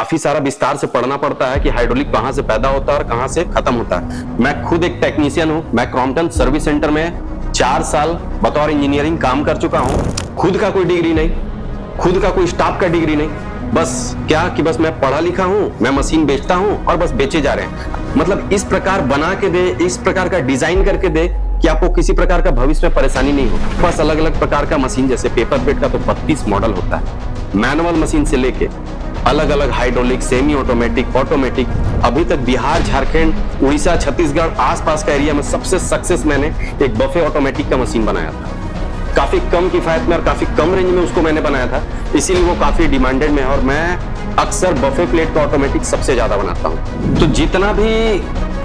काफी सारा विस्तार से पढ़ना पड़ता है कि हाइड्रोलिक कहां से पैदा होता है और कहां से खत्म होता है। मैं खुद एक टेक्नीशियन हूं। मैं क्रॉम्पटन सर्विस सेंटर में 4 साल बतौर इंजीनियरिंग काम कर चुका हूं। खुद का कोई डिग्री नहीं, खुद का कोई स्टाफ का डिग्री नहीं, बस क्या कि बस मैं पढ़ा लिखा हूं, मैं मशीन बेचता हूं और बस बेचे जा रहे हैं। मतलब इस प्रकार बना के दे, इस प्रकार का डिजाइन करके दे कि आपको किसी प्रकार का भविष्य में परेशानी नहीं हो। बस अलग अलग प्रकार का मशीन, जैसे पेपर प्लेट का तो 32 मॉडल होता है, मैनुअल मशीन से लेके अलग अलग हाइड्रोलिक, सेमी ऑटोमेटिक, ऑटोमेटिक। अभी तक बिहार, झारखंड, उड़ीसा, छत्तीसगढ़ आसपास का एरिया में सबसे सक्सेस मैंने एक बफे ऑटोमेटिक का मशीन बनाया था। काफी कम किफायत में और काफी कम रेंज में उसको मैंने बनाया था, इसीलिए वो काफी डिमांडेड में है। और मैं अक्सर बफे प्लेट का ऑटोमेटिक सबसे ज्यादा बनाता हूँ। तो जितना भी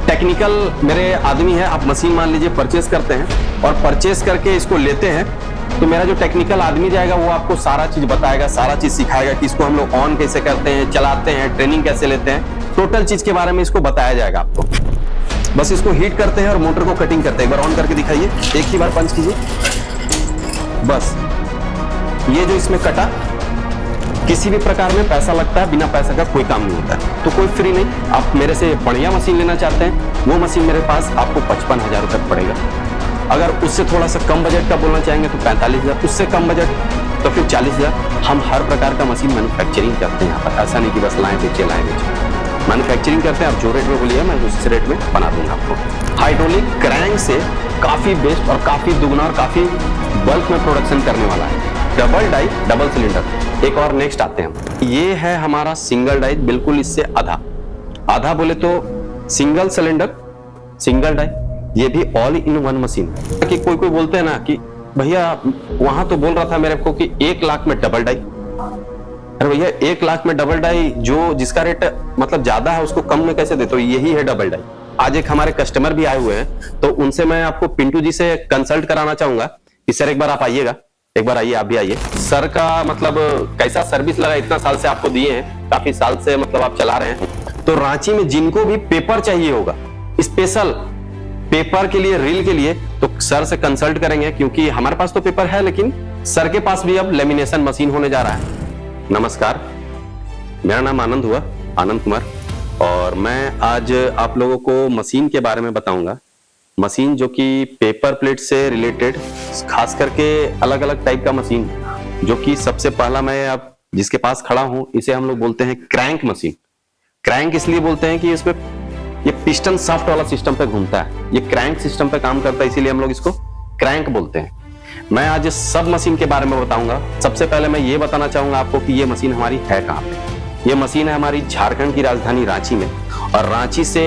टेक्निकल मेरे आदमी है, आप मशीन मान लीजिए परचेस करते हैं और परचेस करके इसको लेते हैं, तो मेरा जो टेक्निकल आदमी जाएगा वो आपको सारा चीज बताएगा, सारा चीज सिखाएगा कि इसको हम लोग ऑन कैसे करते हैं, चलाते हैं, ट्रेनिंग कैसे लेते हैं, टोटल चीज के बारे में इसको बताया जाएगा आपको। बस इसको हीट करते हैं और मोटर को कटिंग करते हैं। एक बार ऑन करके दिखाइए, एक ही बार पंच कीजिए, बस ये जो इसमें कटा, किसी भी प्रकार में पैसा लगता है, बिना पैसा का कोई काम नहीं होता है, तो कोई फ्री नहीं। आप मेरे से बढ़िया मशीन लेना चाहते हैं, वो मशीन मेरे पास आपको 55,000 तक पड़ेगा। अगर उससे थोड़ा सा कम बजट का बोलना चाहेंगे तो 45,000, उससे कम बजट तो फिर 40,000। हम हर प्रकार का मशीन मैन्युफैक्चरिंग करते हैं यहाँ पर, ऐसा नहीं कि बस लाएं बेचे मैन्युफैक्चरिंग करते हैं। आप जो रेट में बोलिए मैं उस रेट में बना दूंगा आपको। हाइड्रोलिक क्रैंक से काफी बेस्ट और काफी दुगना और काफी बल्क में प्रोडक्शन करने वाला है। Double die, double cylinder. एक और नेक्स्ट आते हैं, ये है हमारा सिंगल डाई, बिल्कुल इससे आधा आधा बोले तो सिंगल सिलेंडर, सिंगल डाई, ये भी ऑल इन वन मशीन। कि कोई बोलते हैं ना कि भैया वहां तो बोल रहा था मेरे को कि 1 लाख में डबल डाई। अरे भैया 1 लाख में डबल डाई, जो जिसका रेट मतलब ज्यादा है उसको कम में कैसे देते हो? यही है डबल डाई। आज एक हमारे कस्टमर भी आए हुए हैं, तो उनसे मैं आपको पिंटू जी से कंसल्ट कराना चाहूंगा कि सर एक बार आप आइएगा, एक बार आइए, आप भी आइए। सर का मतलब कैसा सर्विस लगा, इतना साल से आपको दिए हैं, काफी साल से मतलब आप चला रहे हैं। तो रांची में जिनको भी पेपर चाहिए होगा, स्पेशल पेपर के लिए, रील के लिए, तो सर से कंसल्ट करेंगे, क्योंकि हमारे पास तो पेपर है लेकिन सर के पास भी अब लेमिनेशन मशीन होने जा रहा है। नमस्कार, मेरा नाम आनंद हुआ, आनंद कुमार, और मैं आज आप लोगों को मशीन के बारे में बताऊंगा। मशीन जो कि पेपर प्लेट से रिलेटेड, खास करके अलग अलग टाइप का मशीन, जो कि सबसे पहला मैं अब जिसके पास खड़ा हूं, इसे हम लोग बोलते हैं क्रैंक मशीन। क्रैंक इसलिए बोलते हैं कि इसमें ये पिस्टन शाफ्ट वाला सिस्टम पे घूमता है, ये क्रैंक सिस्टम पे काम करता है, इसीलिए हम लोग इसको क्रैंक बोलते हैं। मैं आज सब मशीन के बारे में बताऊंगा। सबसे पहले मैं ये बताना चाहूंगा आपको कि ये मशीन हमारी है कहाँ पे। ये मशीन है हमारी झारखंड की राजधानी रांची में, और रांची से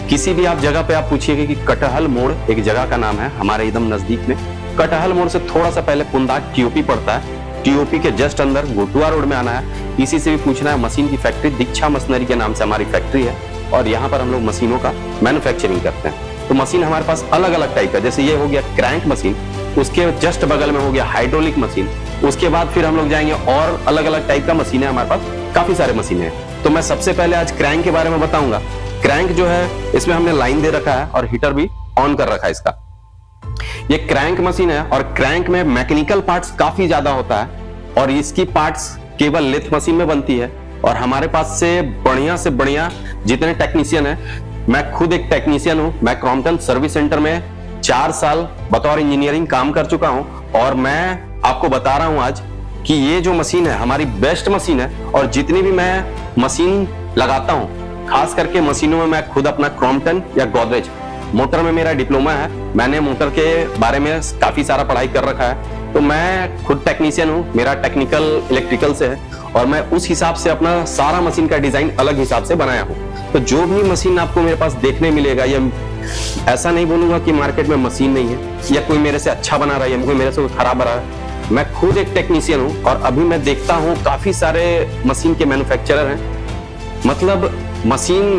किसी भी आप जगह पे आप पूछिएगा कि कटहल मोड़ एक जगह का नाम है, हमारे एकदम नजदीक में। कटहल मोड़ से थोड़ा सा पहले पुंदाक टीओपी पड़ता है, टीओपी के जस्ट अंदर गोटुआ रोड में आना है। किसी से भी पूछना है, मशीन की फैक्ट्री दीक्षा मशीनरी के नाम से हमारी फैक्ट्री है, और यहाँ पर हम लोग मशीनों का मैन्युफैक्चरिंग करते हैं। तो मशीन हमारे पास अलग अलग टाइप का, जैसे ये हो गया क्रैंक मशीन, उसके जस्ट बगल में हो गया हाइड्रोलिक मशीन, उसके बाद फिर हम लोग जाएंगे और अलग अलग टाइप का मशीन है हमारे पास, काफी सारे मशीन है। तो मैं सबसे पहले आज क्रैंक के बारे में बताऊंगा। क्रैंक जो है, इसमें हमने लाइन दे रखा है और हीटर भी ऑन कर रखा है इसका। ये क्रैंक मशीन है, और क्रैंक में मैकेनिकल पार्ट्स काफी ज्यादा होता है, और इसकी पार्ट्स केवल लेथ मशीन में बनती है। और हमारे पास से बढ़िया जितने टेक्नीशियन हैं, मैं खुद एक टेक्नीशियन हूं। मैं क्रॉम्पटन सर्विस सेंटर में 4 साल बतौर इंजीनियरिंग काम कर चुका हूं, और मैं आपको बता रहा हूं आज कि ये जो मशीन है हमारी बेस्ट मशीन है। और जितनी भी मैं मशीन लगाता हूं, खास करके मशीनों में मैं खुद अपना क्रॉम्पटन या गोदरेज, मोटर में मेरा डिप्लोमा है, मैंने मोटर के बारे में काफी सारा पढ़ाई कर रखा है, तो मैं खुद टेक्नीशियन हूं। मेरा टेक्निकल इलेक्ट्रिकल से है, और मैं उस हिसाब से अपना सारा मशीन का डिजाइन अलग हिसाब से बनाया हूं। तो जो भी मशीन आपको मेरे पास देखने मिलेगा, या ऐसा नहीं बोलूंगा कि मार्केट में मशीन नहीं है, या कोई मेरे से अच्छा बना रहा है या कोई मेरे से खराब बना रहा है। मैं खुद एक टेक्नीशियन हूं, और अभी मैं देखता हूं काफी सारे मशीन के मैन्युफैक्चरर हैं। मतलब मशीन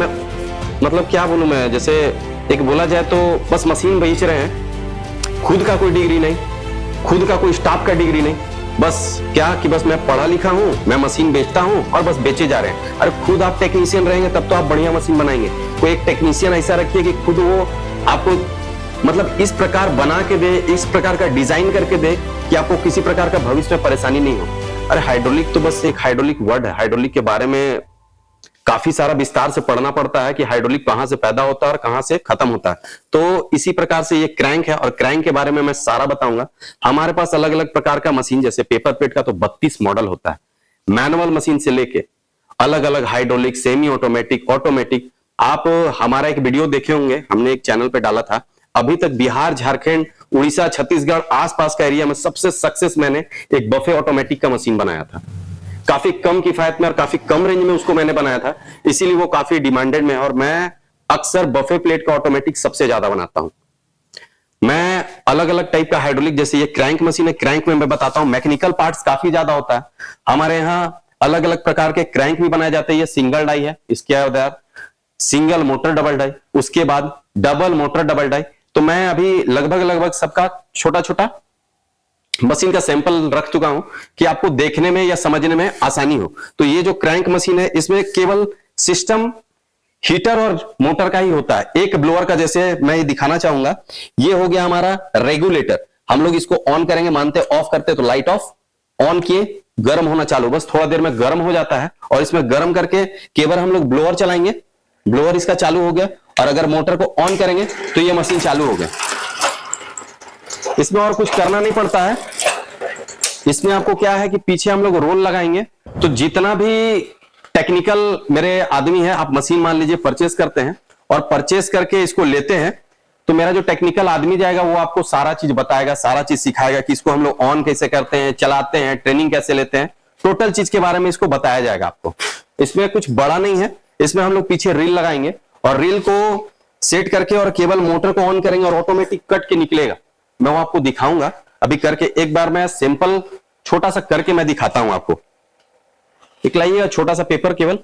मतलब क्या बोलूं मैं, जैसे एक बोला जाए तो बस मशीन बेच रहे हैं, खुद का कोई डिग्री नहीं, खुद का कोई स्टाफ का डिग्री नहीं, बस क्या कि बस मैं पढ़ा लिखा हूं, मैं मशीन बेचता हूं और बस बेचे जा रहे हैं। अरे खुद आप टेक्नीशियन रहेंगे तब तो आप बढ़िया मशीन बनाएंगे। कोई एक टेक्नीशियन ऐसा रखिए कि खुद वो आपको मतलब इस प्रकार बना के दे, इस प्रकार का डिजाइन करके दे कि आपको किसी प्रकार का भविष्य में परेशानी नहीं हो। अरे हाइड्रोलिक तो बस एक हाइड्रोलिक वर्ड है, हाइड्रोलिक के बारे में काफी सारा विस्तार से पढ़ना पड़ता है कि हाइड्रोलिक कहां से पैदा होता है और कहां से खत्म होता है। तो इसी प्रकार से ये क्रैंक है और क्रैंक के बारे में मैं सारा बताऊंगा। हमारे पास अलग अलग प्रकार का मशीन, जैसे पेपर प्लेट का तो 32 मॉडल होता है, मैनुअल मशीन से लेके अलग अलग हाइड्रोलिक, सेमी ऑटोमेटिक, ऑटोमेटिक। आप हमारा एक वीडियो देखे होंगे, हमने एक चैनल पे डाला था। अभी तक बिहार, झारखंड, उड़ीसा, छत्तीसगढ़ आसपास का एरिया में सबसे सक्सेस मैंने एक बफे ऑटोमेटिक का मशीन बनाया था। काफी कम किफायत में और काफी कम रेंज में उसको मैंने बनाया था, इसीलिए वो काफी डिमांडेड में है। और मैं अक्सर बफे प्लेट का ऑटोमेटिक सबसे ज्यादा बनाता हूं। मैं अलग अलग टाइप का हाइड्रोलिक, जैसे ये क्रैंक मशीन है, क्रैंक में मैं बताता हूं मैकेनिकल पार्ट्स काफी ज्यादा होता है। हमारे यहाँ अलग अलग प्रकार के क्रैंक भी बनाए जाते हैं। ये सिंगल डाई है, इसके उधर सिंगल मोटर डबल डाई, उसके बाद डबल मोटर डबल डाई। तो मैं अभी लगभग सबका छोटा छोटा मशीन का सैंपल रख चुका हूं कि आपको देखने में या समझने में आसानी हो। तो ये जो क्रैंक मशीन है, इसमें केवल सिस्टम हीटर और मोटर का ही होता है। एक ब्लोअर का, जैसे मैं ये दिखाना चाहूंगा, ये हो गया हमारा रेगुलेटर। हम लोग इसको ऑन करेंगे, मानते ऑफ करते तो लाइट ऑफ, ऑन किए गर्म होना चालू, बस थोड़ा देर में गर्म हो जाता है। और इसमें गर्म करके केवल हम लोग ब्लोअर चलाएंगे, ब्लोअर इसका चालू हो गया। और अगर मोटर को ऑन करेंगे तो ये मशीन चालू हो गया। इसमें और कुछ करना नहीं पड़ता है। इसमें आपको क्या है कि पीछे हम लोग रोल लगाएंगे। तो जितना भी टेक्निकल मेरे आदमी है, आप मशीन मान लीजिए परचेस करते हैं और परचेस करके इसको लेते हैं, तो मेरा जो टेक्निकल आदमी जाएगा वो आपको सारा चीज बताएगा, सारा चीज सिखाएगा कि इसको हम लोग ऑन कैसे करते हैं, चलाते हैं, ट्रेनिंग कैसे लेते हैं, टोटल चीज के बारे में इसको बताया जाएगा आपको। इसमें कुछ बड़ा नहीं है। इसमें हम लोग पीछे रील लगाएंगे और रील को सेट करके और केवल मोटर को ऑन करेंगे और ऑटोमेटिक कट के निकलेगा। मैं वो आपको दिखाऊंगा अभी करके। एक बार मैं सिंपल छोटा सा करके मैं दिखाता हूं आपको। निकलाइएगा छोटा सा पेपर केवल,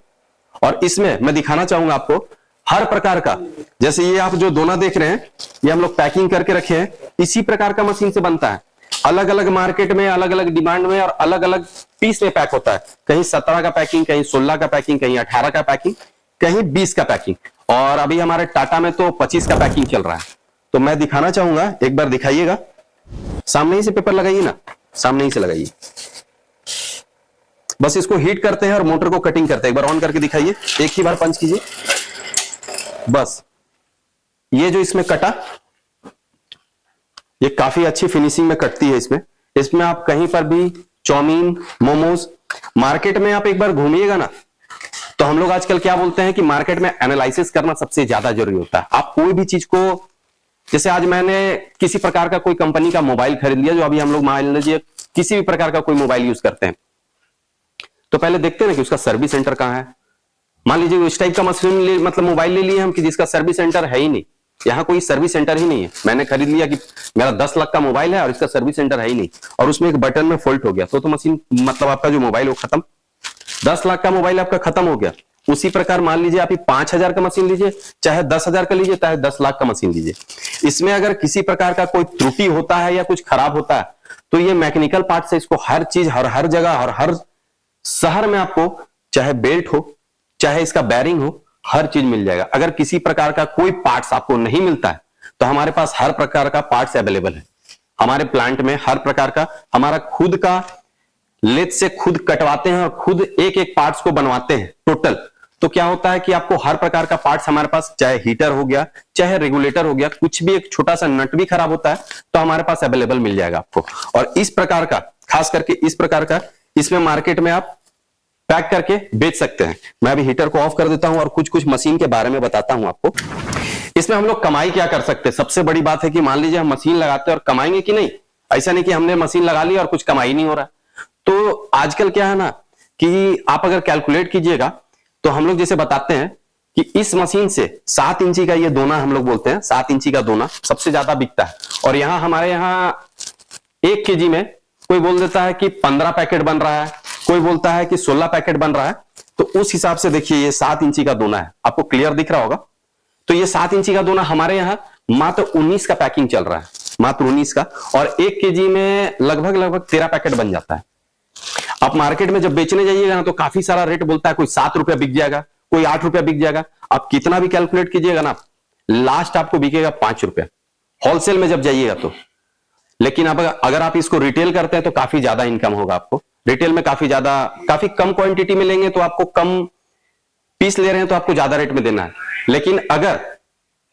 और इसमें मैं दिखाना चाहूंगा आपको हर प्रकार का, जैसे ये आप जो दोना देख रहे हैं, ये हम लोग पैकिंग करके रखे हैं, इसी प्रकार का मशीन से बनता है। अलग अलग मार्केट में, अलग अलग डिमांड में और अलग अलग पीस में पैक होता है। कहीं 17 का पैकिंग, कहीं 16 का पैकिंग, कहीं 18 का पैकिंग, कहीं 20 का पैकिंग, और अभी हमारे टाटा में तो 25 का पैकिंग चल रहा है। तो मैं दिखाना चाहूंगा, एक बार दिखाइएगा। सामने ही से पेपर लगाइए ना, सामने ही से लगाइए। बस इसको हीट करते हैं और मोटर को कटिंग करते हैं। एक बार ऑन करके दिखाइए, एक ही बार पंच कीजिए। बस ये जो इसमें कटा, ये काफी अच्छी फिनिशिंग में कटती है। इसमें आप कहीं पर भी चाउमीन, मोमोज, मार्केट में आप एक बार घूमिएगा ना, तो हम लोग आजकल क्या बोलते हैं कि मार्केट में एनालिसिस करना सबसे ज्यादा जरूरी होता है। आप कोई भी चीज को, जैसे आज मैंने किसी प्रकार का कोई कंपनी का मोबाइल खरीद लिया, जो अभी हम लोग मान लीजिए किसी भी प्रकार का कोई मोबाइल यूज करते हैं, तो पहले देखते हैं ना कि उसका सर्विस सेंटर कहां है। मान लीजिए इस टाइप का मशीन मतलब मोबाइल ले लिए हम कि जिसका सर्विस सेंटर है ही नहीं, यहां कोई सर्विस सेंटर ही नहीं है। मैंने खरीद लिया कि मेरा 10 लाख का मोबाइल है और इसका सर्विस सेंटर है ही नहीं, और उसमें एक बटन में फॉल्ट हो गया, तो मशीन मतलब आपका जो मोबाइल वो खत्म। 10 लाख का मोबाइल आपका खत्म हो गया। उसी प्रकार मान लीजिए आप 5,000 का मशीन लीजिए, चाहे 10,000 का लीजिए, चाहे 10 लाख का मशीन लीजिए, इसमें अगर किसी प्रकार का कोई त्रुटि होता है या कुछ खराब होता है, तो ये मैकेनिकल पार्ट से इसको हर चीज, हर जगह और हर शहर में आपको, चाहे बेल्ट हो, चाहे इसका बैरिंग हो, हर चीज मिल जाएगा। अगर किसी प्रकार का कोई पार्ट्स आपको नहीं मिलता है, तो हमारे पास हर प्रकार का पार्ट्स अवेलेबल है। हमारे प्लांट में हर प्रकार का, हमारा खुद का लेथ से खुद कटवाते हैं और खुद एक एक पार्ट्स को बनवाते हैं टोटल। तो क्या होता है कि आपको हर प्रकार का पार्ट्स हमारे पास, चाहे हीटर हो गया, चाहे रेगुलेटर हो गया, कुछ भी एक छोटा सा नट भी खराब होता है तो हमारे पास अवेलेबल मिल जाएगा आपको। और इस प्रकार का, खास करके इस प्रकार का, इसमें मार्केट में आप पैक करके बेच सकते हैं। मैं अभी हीटर को ऑफ कर देता हूं और कुछ कुछ मशीन के बारे में बताता हूं आपको। इसमें हम लोग कमाई क्या कर सकते हैं। सबसे बड़ी बात है कि मान लीजिए हम मशीन लगाते हैं और कमाएंगे कि नहीं। ऐसा नहीं कि हमने मशीन लगा ली और कुछ कमाई नहीं हो रहा। तो आजकल क्या है ना कि आप अगर कैलकुलेट कीजिएगा, तो हम लोग जैसे बताते हैं कि इस मशीन से 7 इंची का ये दोना, हम लोग बोलते हैं 7 इंची का दोना सबसे ज्यादा बिकता है। और यहां हमारे यहां 1 केजी में कोई बोल देता है कि 15 पैकेट बन रहा है, कोई बोलता है कि 16 पैकेट बन रहा है। तो उस हिसाब से देखिए, ये 7 इंची का दोना है, आपको क्लियर दिख रहा होगा। तो ये 7 इंची का दोना हमारे यहां मात्र 19 का पैकिंग चल रहा है, मात्र 19 का। और 1 केजी में लगभग 13 पैकेट बन जाता है। आप मार्केट में जब बेचने जाइएगा ना, तो काफी सारा रेट बोलता है, कोई 7 रुपया बिक जाएगा, कोई 8 रुपया बिक जाएगा। आप कितना भी कैलकुलेट कीजिएगा ना, लास्ट आपको बिकेगा 5 रुपया होलसेल में जब जाइएगा तो। लेकिन अब अगर आप इसको रिटेल करते हैं तो काफी ज्यादा इनकम होगा आपको। रिटेल में काफी कम क्वांटिटी में लेंगे तो आपको कम पीस ले रहे हैं तो आपको ज्यादा रेट में देना है। लेकिन अगर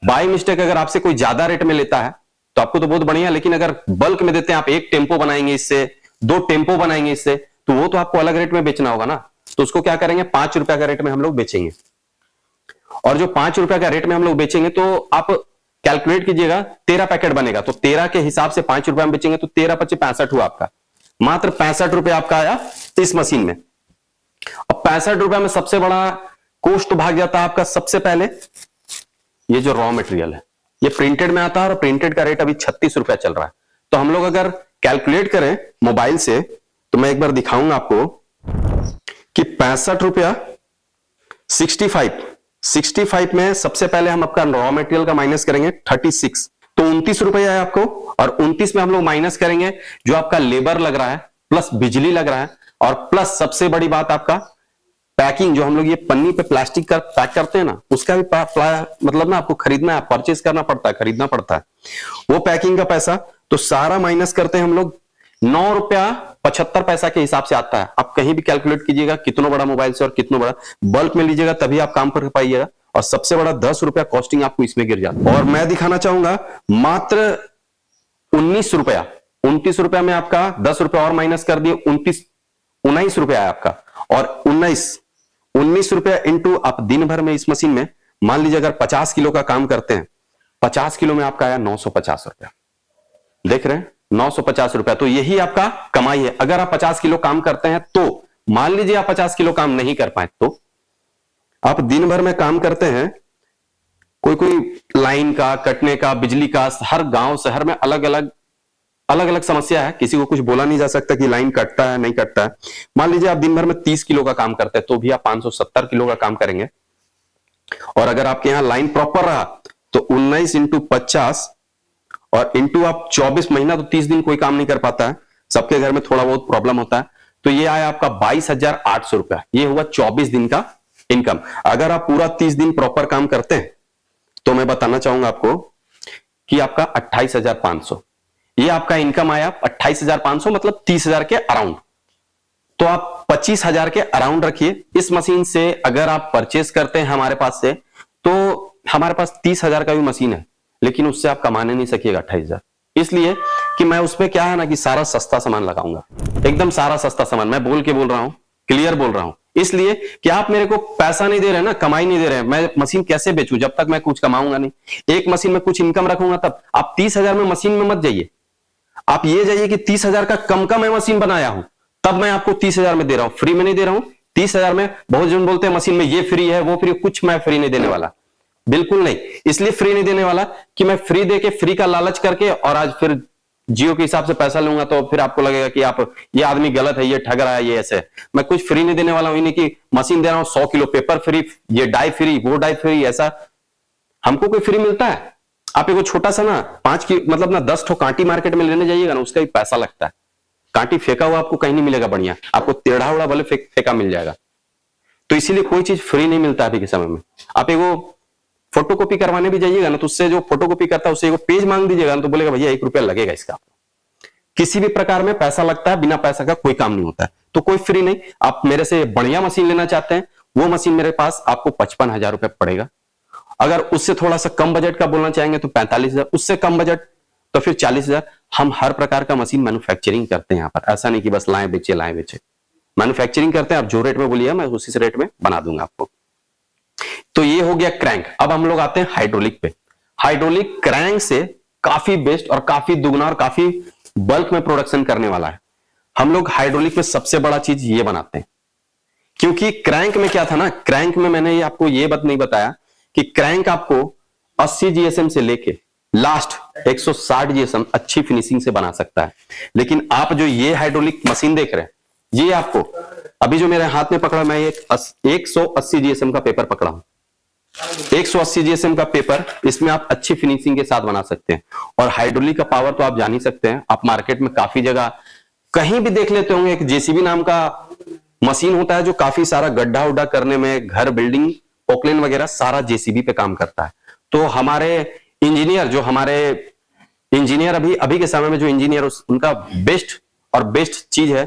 बाय मिस्टेक अगर आपसे कोई ज्यादा रेट में लेता है तो आपको तो बहुत बढ़िया, लेकिन अगर बल्क में देते हैं, आप एक टेम्पो बनाएंगे इससे, 2 टेम्पो बनाएंगे इससे, तो वो तो आपको अलग रेट में बेचना होगा ना। तो उसको क्या करेंगे, 5 रुपए का रेट में हम लोग बेचेंगे। और जो 5 रुपए का रेट में हम लोग बेचेंगे तो आप कैलकुलेट कीजिएगा, 13 पैकेट बनेगा तो 13 के हिसाब से 5 रुपए में बेचेंगे तो 13 25 65 हुआ आपका। मात्र 65 रुपए आपका आया इस मशीन में। अब 65 रुपए में सबसे बड़ा कॉस्ट भाग जाता है आपका सबसे पहले ये जो रॉ मटेरियल है, ये प्रिंटेड में आता है और प्रिंटेड का रेट अभी 36 रुपया चल रहा है। तो हम लोग अगर कैलकुलेट करें मोबाइल से तो मैं एक बार दिखाऊंगा आपको कि 65 रुपया 65 में सबसे पहले हम आपका रॉ मटेरियल का माइनस करेंगे 36, तो 29 रुपया है आपको। और 29 में हम लोग माइनस करेंगे जो आपका लेबर लग रहा है, प्लस बिजली लग रहा है, और प्लस सबसे बड़ी बात आपका पैकिंग, जो हम लोग ये पन्नी पे प्लास्टिक का पैक करते हैं ना, उसका भी मतलब ना आपको खरीदना है, परचेज करना पड़ता है, खरीदना पड़ता है, वो पैकिंग का पैसा। तो सारा माइनस करते हैं हम लोग 9 रुपया 75 पैसा के हिसाब से आता है। आप कहीं भी कैलकुलेट कीजिएगा कितना बड़ा मोबाइल से और कितना बड़ा बल्क में लीजिएगा तभी आप काम कर पाइएगा। और सबसे बड़ा 10 रुपया कॉस्टिंग आपको इसमें गिर जाता है। और मैं दिखाना चाहूंगा मात्र 19 रुपया, 29 रुपया में आपका 10 रुपया और माइनस कर दिए, 19 रुपया है आपका। और 19 रुपया इंटू आप दिन भर में इस मशीन में मान लीजिए अगर 50 किलो का काम करते हैं, 50 किलो में आपका आया 950 रुपया। देख रहे हैं 950 रुपया, तो यही आपका कमाई है। अगर आप 50 किलो काम करते हैं तो मान लीजिए आप 50 किलो काम नहीं कर पाए तो आप दिन भर में काम करते हैं, कोई लाइन का कटने का, बिजली का, हर गांव शहर में अलग अलग समस्या है, किसी को कुछ बोला नहीं जा सकता कि लाइन कटता है नहीं कटता है। मान लीजिए आप दिन भर में 30 किलो का काम करते हैं तो भी आप 570 किलो का काम करेंगे। और अगर आपके यहां लाइन प्रॉपर रहा तो 19 इंटू 50 और इंटू आप 24 महीना, तो 30 दिन कोई काम नहीं कर पाता है, सबके घर में थोड़ा बहुत प्रॉब्लम होता है। तो ये आया आपका 22,800 रुपया, ये हुआ 24 दिन का इनकम। अगर आप पूरा 30 दिन प्रॉपर काम करते हैं तो मैं बताना चाहूंगा आपको कि आपका 28,500 ये आपका इनकम आया। 28,500 मतलब 30,000 के अराउंड। तो आप 25,000 के अराउंड रखिए। इस मशीन से अगर आप परचेस करते हैं हमारे पास से, तो हमारे पास 30,000 का भी मशीन है, लेकिन उससे आप कमाने नहीं सकिएगा 28,000, इसलिए कि मैं उसमें क्या है ना कि सारा सस्ता सामान लगाऊंगा, एकदम सारा सस्ता सामान। मैं बोल रहा हूं, क्लियर बोल रहा हूं, इसलिए कि आप मेरे को पैसा नहीं दे रहे हैं ना, कमाई नहीं दे रहे हैं। मैं मशीन कैसे बेचूं जब तक मैं कुछ कमाऊंगा नहीं। एक मशीन में कुछ इनकम रखूंगा तब। आप 30,000 में मशीन में मत जाइए, आप ये जाइए कि 30,000 का कम का मैं मशीन बनाया हूं, तब मैं आपको 30,000 में दे रहा हूं, फ्री में नहीं दे रहा हूं। 30,000 में बहुत जन बोलते हैं मशीन में ये फ्री है वो फ्री, कुछ मैं फ्री नहीं देने वाला, बिल्कुल नहीं। इसलिए फ्री नहीं देने वाला कि मैं फ्री देके, फ्री का लालच करके और आज फिर जियो के हिसाब से पैसा लूंगा तो फिर आपको लगेगा कि आप ये आदमी गलत है, ये ठग रहा है, ये ऐसे। मैं कुछ फ्री नहीं देने वाला हूं, नहीं कि मशीन दे रहा हूं 100 किलो पेपर फ्री, ये डाई फ्री, वो डाई फ्री, ऐसा हमको कोई फ्री मिलता है? आप एक छोटा सा ना 5 की मतलब ना 10 ठो कांटी मार्केट में लेने जाइएगा ना, उसका भी पैसा लगता है। कांटी फेंका हुआ आपको कहीं नहीं मिलेगा बढ़िया, आपको टेढ़ा उड़ा भले फेंका मिल जाएगा। तो इसीलिए कोई चीज फ्री नहीं मिलता अभी के समय में। आप एक फोटोकॉपी करवाने भी जाइएगा ना, तो उससे जो फोटोकॉपी करता है उससे एक पेज मांग दीजिएगा ना, तो बोलेगा भैया 1 रुपया लगेगा इसका। किसी भी प्रकार में पैसा लगता है, बिना पैसा का कोई काम नहीं होता है। तो कोई फ्री नहीं। आप मेरे से बढ़िया मशीन लेना चाहते हैं, वो मशीन मेरे पास आपको 55,000 रुपया पड़ेगा। अगर उससे थोड़ा सा कम बजट का बोलना चाहेंगे तो 45,000, उससे कम बजट तो फिर 40,000। हम हर प्रकार का मशीन मैन्युफैक्चरिंग करते हैं यहाँ पर, ऐसा नहीं कि बस लाएं बेचे मैन्युफैक्चरिंग करते हैं। आप जो रेट में बोलिए मैं उसी रेट में बना दूंगा आपको। तो ये हो गया क्रैंक। अब हम लोग आते हैं हाइड्रोलिक पे। हाइड्रोलिक क्रैंक से काफी बेस्ट और काफी दुगना और काफी बल्क में प्रोडक्शन करने वाला है। हम लोग हाइड्रोलिक में सबसे बड़ा चीज ये बनाते हैं, क्योंकि क्रैंक में क्या था ना, क्रैंक में मैंने आपको ये बात नहीं बताया कि क्रैंक आपको 80 जीएसएम से लेके लास्ट 160 जीएसएम अच्छी फिनिशिंग से बना सकता है। लेकिन आप जो ये हाइड्रोलिक मशीन देख रहे हैं, ये आपको अभी जो मेरे हाथ में पकड़ा, मैं एक 180 जीएसएम का पेपर पकड़ा हूं। 180 जीएसएम का पेपर, इसमें आप अच्छी फिनिशिंग के साथ बना सकते हैं। और हाइड्रोलिक का पावर तो आप जान ही सकते हैं, आप मार्केट में काफी जगह कहीं भी देख लेते होंगे, एक जेसीबी नाम का मशीन होता है जो काफी सारा गड्ढा उड्ढा करने में, घर बिल्डिंग पोकलेन वगैरह सारा जेसीबी पे काम करता है। तो हमारे इंजीनियर अभी के समय में जो इंजीनियर उनका बेस्ट चीज है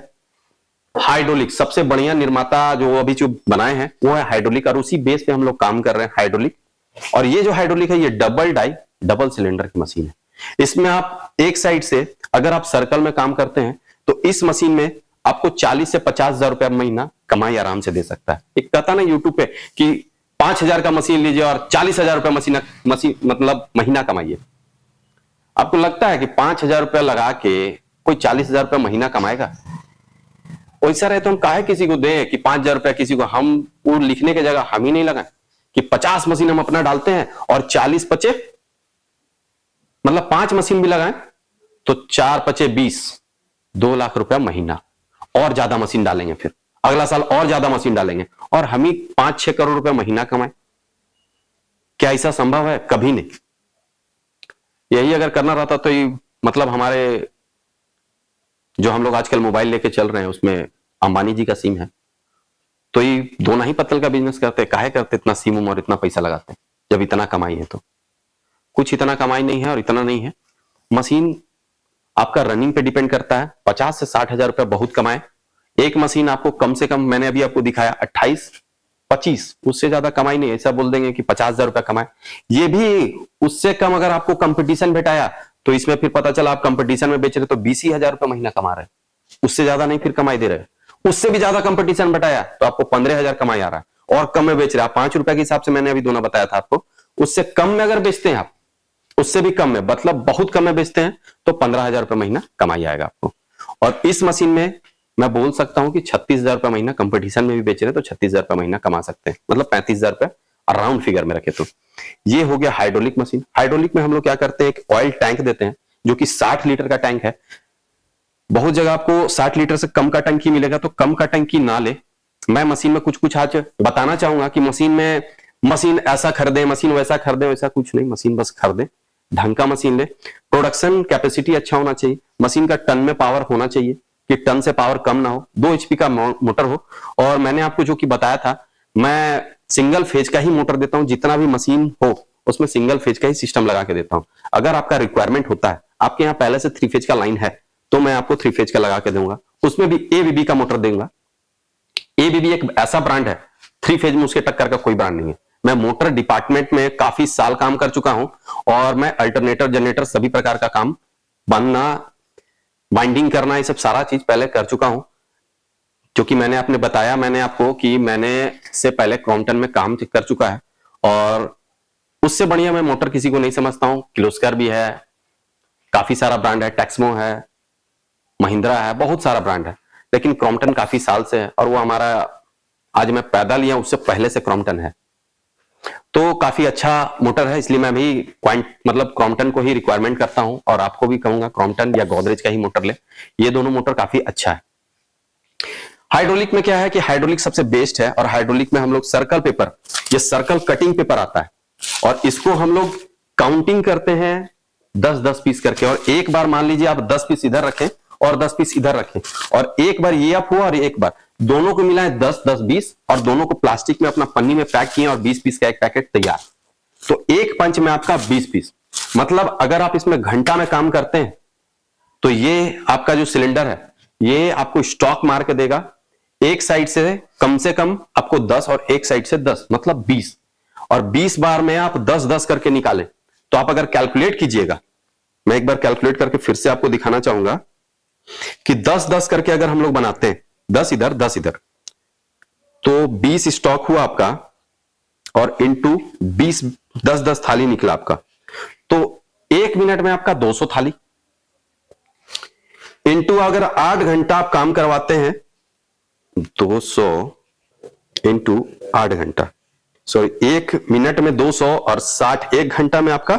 हाइड्रोलिक सबसे बढ़िया निर्माता जो अभी जो बनाए हैं वो है हाइड्रोलिक, और उसी बेस पे हम लोग काम कर रहे हैं हाइड्रोलिक। और ये जो हाइड्रोलिक है ये डबल सिलेंडर की मशीन है। इसमें आप एक साइड से अगर आप सर्कल में काम करते हैं तो इस मशीन में आपको 40 से 50,000 रुपया महीना कमाई आराम से दे सकता है। एक कहता ना यूट्यूब पे कि 5,000 का मशीन लीजिए और 40,000 रुपया मशीन मतलब महीना कमाइए। आपको लगता है कि 5,000 रुपया लगा के कोई 40,000 रुपया महीना कमाएगा? वैसा रहे तो हम काहे किसी को दे कि 5,000 रुपया किसी को, हम वो लिखने की जगह हम ही नहीं लगाए कि 50 मशीन हम अपना डालते हैं और 40 पचे, मतलब 5 मशीन भी लगाएं तो 4 पचे 20, 2 लाख रुपया महीना। और ज्यादा मशीन डालेंगे, फिर अगला साल और ज्यादा मशीन डालेंगे और हम ही 5-6 करोड़ रुपया महीना कमाएं। क्या ऐसा संभव है? कभी नहीं। यही अगर करना रहता तो ये मतलब हमारे जो हम लोग आजकल मोबाइल लेके चल रहे हैं उसमें अंबानी जी का सिम है, तो ये दोनों ही पत्तल का बिजनेस करते, काहे करते इतना सिम और इतना पैसा लगाते जब इतना कमाई है? तो कुछ इतना कमाई नहीं है और इतना नहीं है। मशीन आपका रनिंग पे डिपेंड करता है। 50 से 60,000 रुपया बहुत कमाए। एक मशीन आपको कम से कम, मैंने अभी आपको दिखाया 28-25, उससे ज्यादा कमाई नहीं। ऐसा बोल देंगे कि 50,000 रुपया कमाए, ये भी उससे कम अगर आपको कंपटीशन भेटाया तो इसमें फिर पता चला आप कंपटीशन में बेच रहे तो 20,000 रुपया महीना कमा रहे, उससे ज्यादा नहीं फिर कमाई दे रहे। उससे भी ज्यादा कंपटीशन बताया तो आपको 15,000 कमाई आ रहा है और कम में बेच रहे हैं आप। 5 रुपए के हिसाब से मैंने अभी दोनों बताया था आपको। उससे कम में अगर बेचते हैं आप, उससे भी कम में, मतलब बहुत कम में बेचते हैं तो 15,000 रुपये महीना कमाई आएगा आपको। और इस मशीन में मैं बोल सकता हूं कि 36,000 रुपये महीना कंपटीशन में भी बेच रहे हैं तो 36,000 रुपये महीना कमा सकते हैं, मतलब 35,000 रुपये अराउंड फिगर में रखे तो। ये हो गया हाइड्रोलिक मशीन। हाइड्रोलिक में हम लोग क्या करते हैं, एक ऑयल टैंक देते हैं जो कि 60 लीटर का टैंक है। बहुत जगह आपको 60 लीटर से कम का टंकी मिलेगा, तो कम का टंकी ना ले। मैं मशीन में कुछ कुछ आज बताना चाहूंगा कि मशीन ऐसा खरीदे, मशीन वैसा खरीदे, वैसा कुछ नहीं। मशीन बस खरीदे, ढंग का मशीन ले। प्रोडक्शन कैपेसिटी अच्छा होना चाहिए, मशीन का टन में पावर होना चाहिए कि टन से पावर कम ना हो, 2 HP का मोटर हो। और मैंने आपको जो कि बताया था, मैं सिंगल फेज का ही मोटर देता हूं। जितना भी मशीन हो उसमें सिंगल फेज का ही सिस्टम लगा के देता हूं। अगर आपका रिक्वायरमेंट होता है, आपके यहाँ पहले से 3 फेज का लाइन है, तो मैं आपको 3 फेज का लगा के दूंगा। उसमें भी ABB का मोटर दूंगा। ABB एक ऐसा ब्रांड है, 3 फेज में उसके टक्कर का कोई ब्रांड नहीं है। मैं मोटर डिपार्टमेंट में काफी साल काम कर चुका हूं और मैं अल्टरनेटर, जनरेटर, सभी प्रकार का काम, बनना, वाइंडिंग करना, ये सब सारा चीज पहले कर चुका हूं। क्योंकि मैंने आपने बताया मैंने आपको कि मैंने से पहले क्रॉम्पटन में काम कर चुका है और उससे बढ़िया मैं मोटर किसी को नहीं समझता हूं। किर्लोस्कर भी है, काफी सारा ब्रांड है, टेक्समो है, महिंद्रा है, बहुत सारा ब्रांड है, लेकिन क्रॉम्पटन काफी साल से है और वो हमारा, आज मैं पैदा लिया उससे पहले से क्रॉम्पटन है, तो काफी अच्छा मोटर है। इसलिए मैं भी मतलब क्रॉम्पटन को ही रिक्वायरमेंट करता हूं और आपको भी कहूंगा क्रॉम्पटन या गोदरेज का ही मोटर ले। ये दोनों मोटर काफी अच्छा है। हाइड्रोलिक में क्या है कि हाइड्रोलिक सबसे बेस्ट है और हाइड्रोलिक में हम लोग सर्कल पेपर, ये सर्कल कटिंग पेपर आता है और इसको हम लोग काउंटिंग करते हैं 10-10 पीस करके। और एक बार मान लीजिए आप 10 पीस इधर रखें और 10 पीस इधर रखें और एक बार ये अप हुआ और एक बार, दोनों को मिला है 10-10-20 और दोनों को प्लास्टिक में अपना पन्नी में पैक किए और 20 पीस का एक पैकेट तैयार। तो एक पंच में आपका 20 पीस, मतलब अगर आप इसमें घंटा में काम करते हैं तो ये आपका जो सिलेंडर है ये आपको स्टॉक मार के देगा। एक साइड से कम आपको 10 और एक साइड से 10, मतलब 20। और 20 बार में आप 10-10 करके निकालें तो आप अगर कैलकुलेट कीजिएगा, मैं एक बार कैलकुलेट करके फिर से आपको दिखाना चाहूंगा कि 10-10 करके अगर हम लोग बनाते हैं, 10 इधर 10 इधर, तो 20 स्टॉक हुआ आपका और इंटू 20, 10-10 थाली निकला आपका, तो 1 मिनट में आपका 200 थाली। इंटू अगर 8 घंटा आप काम करवाते हैं, 200 इंटू 8 घंटा, सॉरी 1 मिनट में 200 और 60, 1 घंटा में आपका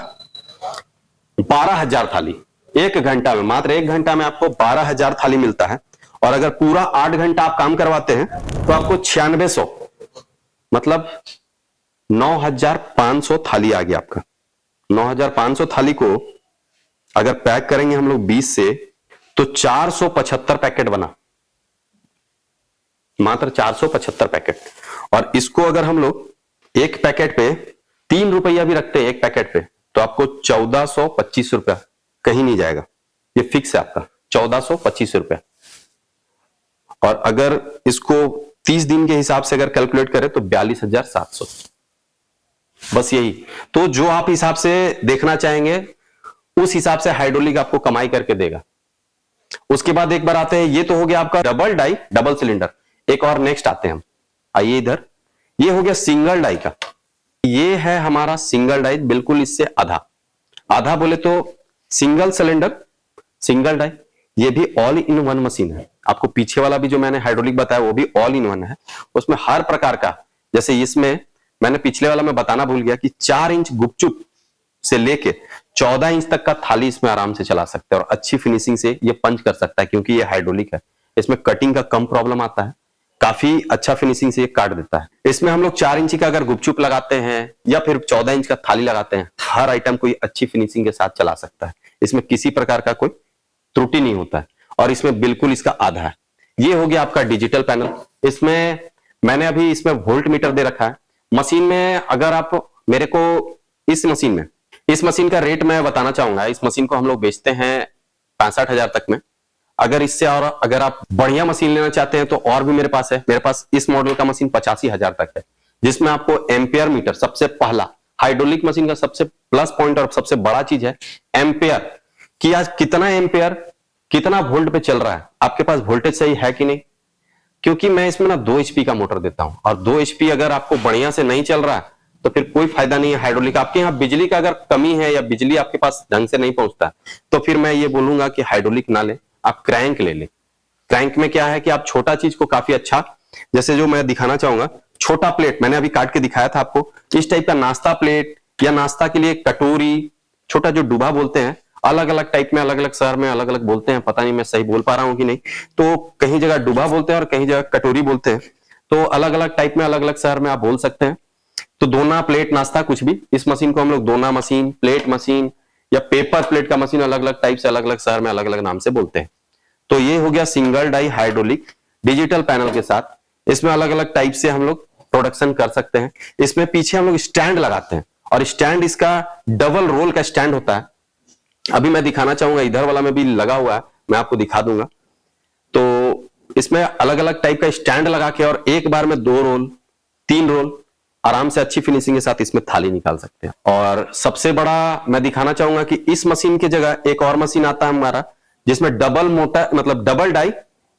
12,000 थाली। 1 घंटा में, मात्र 1 घंटा में आपको 12,000 थाली मिलता है। और अगर पूरा 8 घंटा आप काम करवाते हैं तो आपको 9600, मतलब 9,500 थाली आ गया आपका। 9,500 थाली को अगर पैक करेंगे हम लोग 20 से तो 475 पैकेट बना, मात्र 475 पैकेट। और इसको अगर हम लोग एक पैकेट पे 3 रुपया भी रखते हैं एक पैकेट पे, तो आपको 1425 रुपया, कहीं नहीं जाएगा, ये फिक्स है आपका 1425 रुपया। और अगर इसको 30 दिन के हिसाब से अगर कैलकुलेट करें तो 42,700, बस यही। तो जो आप हिसाब से देखना चाहेंगे उस हिसाब से हाइड्रोलिक आपको कमाई करके देगा। उसके बाद एक बार आते हैं, ये तो हो गया आपका डबल डाई डबल सिलेंडर। एक और नेक्स्ट आते हैं हम, आइए इधर। ये हो गया सिंगल डाई का, ये है हमारा सिंगल डाई, बिल्कुल इससे आधा आधा बोले तो सिंगल सिलेंडर सिंगल डाई। ये भी ऑल इन वन मशीन है। आपको पीछे वाला भी जो मैंने हाइड्रोलिक बताया वो भी ऑल इन वन है। उसमें हर प्रकार का, जैसे इसमें मैंने पिछले वाला में बताना भूल गया कि 4 इंच गुपचुप से लेके 14 इंच तक का थाली इसमें आराम से चला सकते हैं और अच्छी फिनिशिंग से ये पंच कर सकता है, क्योंकि ये हाइड्रोलिक है। इसमें कटिंग का कम प्रॉब्लम आता है, काफी अच्छा फिनिशिंग से ये काट देता है। इसमें हम लोग 4 इंच का अगर गुपचुप लगाते हैं या फिर 14 इंच का थाली लगाते हैं, हर आइटम को ये अच्छी फिनिशिंग के साथ चला सकता है। इसमें किसी प्रकार का कोई त्रुटि नहीं होता है और इसमें बिल्कुल इसका आधा है। ये हो गया आपका डिजिटल पैनल। इसमें मैंने अभी इसमें वोल्ट मीटर दे रखा है। मशीन में अगर आप मेरे को इस मशीन का रेट मैं बताना चाहूंगा। इस मशीन को हम लोग बेचते हैं 65,000 तक में। अगर इससे और अगर आप बढ़िया मशीन लेना चाहते हैं तो और भी मेरे पास है। मेरे पास इस मॉडल का मशीन 85,000 तक है, जिसमें आपको एम्पियर मीटर, सबसे पहला हाइड्रोलिक मशीन का सबसे प्लस पॉइंट और सबसे बड़ा चीज है एम्पियर, कि आज कितना एम्पियर कितना वोल्ट पे चल रहा है, आपके पास वोल्टेज सही है कि नहीं। क्योंकि मैं इसमें ना 2 HP का मोटर देता हूं और 2 HP अगर आपको बढ़िया से नहीं चल रहा है तो फिर कोई फायदा नहीं है हाइड्रोलिक। आपके यहाँ बिजली का अगर कमी है या बिजली आपके पास ढंग से नहीं पहुंचता तो फिर मैं ये बोलूंगा कि हाइड्रोलिक ना ले, आप क्रैंक ले ले। क्रैंक में क्या है कि आप छोटा चीज को काफी अच्छा, जैसे जो मैं दिखाना चाहूंगा, छोटा प्लेट मैंने अभी काट के दिखाया था आपको, इस टाइप का नाश्ता प्लेट या नाश्ता के लिए कटोरी, छोटा जो डूबा बोलते हैं, अलग अलग टाइप में अलग अलग शहर में अलग अलग बोलते हैं, पता नहीं मैं सही बोल पा रहा हूं कि नहीं। तो कहीं जगह डूबा बोलते हैं और कहीं जगह कटोरी बोलते हैं, तो अलग अलग टाइप में अलग अलग शहर में आप बोल सकते हैं। तो दोना प्लेट नाश्ता कुछ भी, इस मशीन को हम लोग दोना मशीन, प्लेट मशीन या पेपर प्लेट का मशीन अलग अलग टाइप से अलग अलग शहर में अलग अलग नाम से बोलते हैं। तो ये हो गया single die hydraulic digital panel के साथ। इसमें अलग अलग टाइप से हम लोग प्रोडक्शन कर सकते हैं। इसमें पीछे हम लोग स्टैंड लगाते हैं और स्टैंड इसका डबल रोल का स्टैंड होता है। अभी मैं दिखाना चाहूंगा, इधर वाला में भी लगा हुआ है, मैं आपको दिखा दूंगा। तो इसमें अलग अलग टाइप का स्टैंड लगा के और एक बार में 2 रोल 3 रोल आराम से अच्छी फिनिशिंग के साथ इसमें थाली निकाल सकते हैं। और सबसे बड़ा मैं दिखाना चाहूंगा कि इस मशीन की जगह एक और मशीन आता है हमारा, जिसमें डबल मोटर मतलब डबल डाई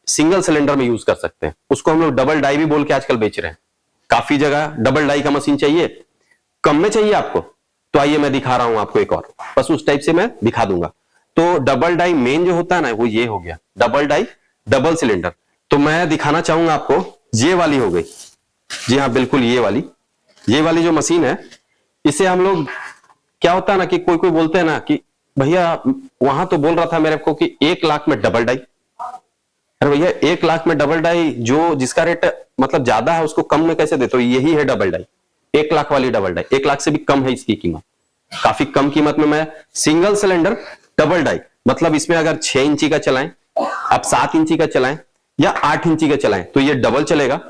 सिंगल सिलेंडर में यूज कर सकते हैं। उसको हम लोग डबल डाई भी बोल के आजकल बेच रहे हैं। काफी जगह डबल डाई का मशीन चाहिए, कम में चाहिए आपको, तो आइए मैं दिखा रहा हूं आपको एक और, बस उस टाइप से मैं दिखा दूंगा। तो डबल डाई मेन जो होता है ना, वो ये हो गया डबल डाई डबल सिलेंडर। तो मैं दिखाना चाहूंगा आपको, ये वाली हो गई, जी हाँ बिल्कुल ये वाली जो मशीन है, इसे हम लोग, क्या होता है ना कि कोई कोई बोलते हैं ना कि भैया वहां तो बोल रहा था मेरे को कि 1 लाख में डबल डाई। अरे भैया 1 लाख में डबल डाई, जो जिसका रेट मतलब ज्यादा है उसको कम में कैसे देते हो? यही है डबल डाई, 1 लाख वाली डबल डाई। 1 लाख से भी कम है इसकी कीमत, काफी कम कीमत में मैं सिंगल सिलेंडर डबल डाई, मतलब इसमें अगर 6 इंची का चलाएं, आप 7 इंची का चलाएं या 8 इंची का चलाएं तो ये डबल चलेगा।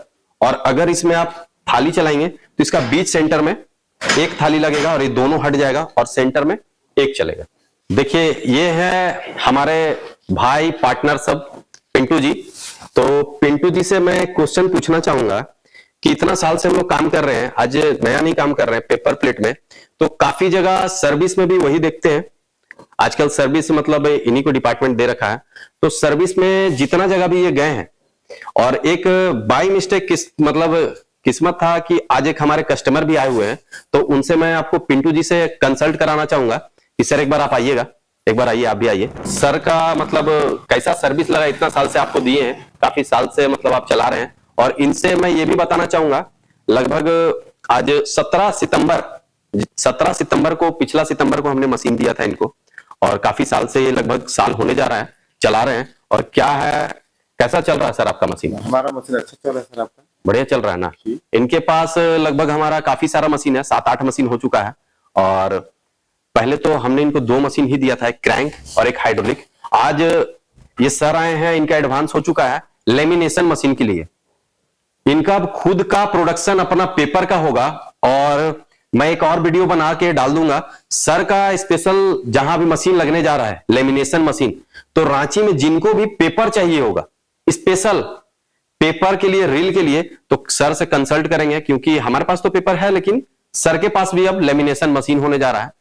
और अगर इसमें आप थाली चलाएंगे तो इसका बीच सेंटर में एक थाली लगेगा और ये दोनों हट जाएगा और सेंटर में एक चलेगा। देखिए ये है हमारे भाई पार्टनर सब पिंटू जी। तो पिंटू जी से मैं क्वेश्चन पूछना चाहूंगा कि इतना साल से हम लोग काम कर रहे हैं, आज नया नहीं काम कर रहे हैं पेपर प्लेट में, तो काफी जगह सर्विस में भी वही देखते हैं। आजकल सर्विस मतलब इन्हीं को डिपार्टमेंट दे रखा है। तो सर्विस में जितना जगह भी ये गए हैं, और एक बाय मिस्टेक किस्मत था कि आज एक हमारे कस्टमर भी आए हुए हैं, तो उनसे मैं आपको पिंटू जी से कंसल्ट कराना चाहूंगा कि सर एक बार आप आइएगा, एक बार आइए, आप भी आइए। सर का मतलब कैसा सर्विस लगा, इतना साल से आपको दिए हैं, काफी साल से मतलब आप चला रहे हैं। और इनसे मैं ये भी बताना चाहूंगा, लगभग आज 17 सितंबर को, पिछला सितंबर को हमने मशीन दिया था इनको, और काफी साल से ये लगभग साल होने जा रहा है चला रहे हैं। और क्या है, कैसा चल रहा है सर आपका मशीन? हमारा मशीन अच्छा चल रहा है सर, आपका बढ़िया चल रहा है ना? इनके पास लगभग हमारा काफी सारा मशीन है, 7-8 मशीन हो चुका है। और पहले तो हमने इनको 2 मशीन ही दिया था, एक क्रैंक और एक हाइड्रोलिक। आज ये सर आए हैं, इनका एडवांस हो चुका है लेमिनेशन मशीन के लिए। इनका खुद का प्रोडक्शन अपना पेपर का होगा, और मैं एक और वीडियो बना के डाल दूंगा सर का स्पेशल, जहां भी मशीन लगने जा रहा है लेमिनेशन मशीन। तो रांची में जिनको भी पेपर चाहिए होगा स्पेशल, पेपर के लिए, रील के लिए तो सर से कंसल्ट करेंगे, क्योंकि हमारे पास तो पेपर है लेकिन सर के पास भी अब लेमिनेशन मशीन होने जा रहा है।